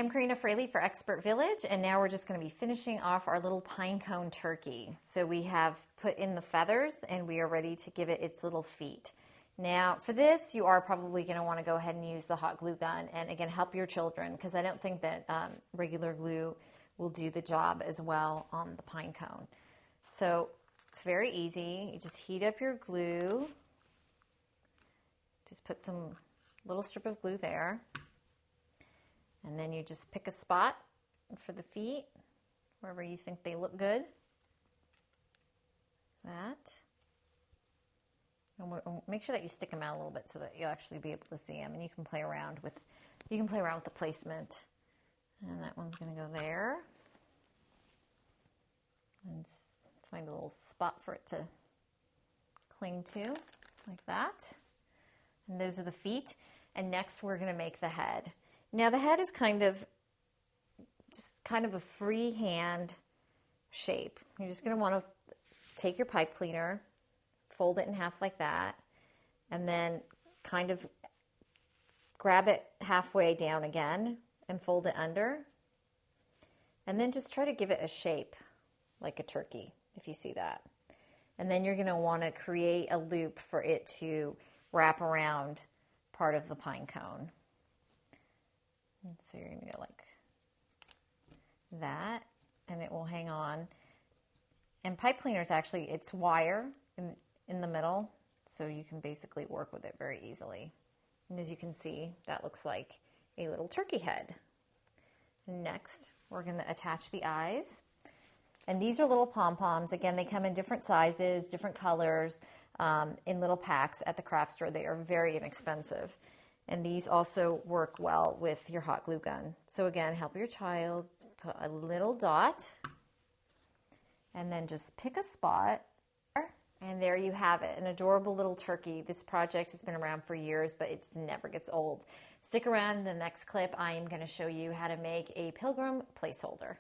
I'm Karina Fraley for Expert Village, and now we're just going to be finishing off our little pine cone turkey. So we have put in the feathers and we are ready to give it its little feet. Now for this, you are probably going to want to go ahead and use the hot glue gun, and again, help your children, because I don't think that regular glue will do the job as well on the pine cone. So it's very easy. You just heat up your glue. Just put some little strip of glue there. And then you just pick a spot for the feet, wherever you think they look good. That. And make sure that you stick them out a little bit so that you'll actually be able to see them. And you can play around with the placement. And that one's going to go there. And find a little spot for it to cling to, like that. And those are the feet. And next we're going to make the head. Now the head is kind of a freehand shape. You're just going to want to take your pipe cleaner, fold it in half like that, and then kind of grab it halfway down again and fold it under. And then just try to give it a shape like a turkey, if you see that. And then you're going to want to create a loop for it to wrap around part of the pine cone. And so you're going to go like that, and it will hang on. And pipe cleaner is actually, it's wire in the middle, so you can basically work with it very easily. And as you can see, that looks like a little turkey head. Next, we're going to attach the eyes. And these are little pom-poms. Again, they come in different sizes, different colors, in little packs at the craft store. They are very inexpensive. And these also work well with your hot glue gun. So again, help your child put a little dot and then just pick a spot. And there you have it, an adorable little turkey. This project has been around for years, but it never gets old. Stick around in the next clip. I am going to show you how to make a pilgrim placeholder.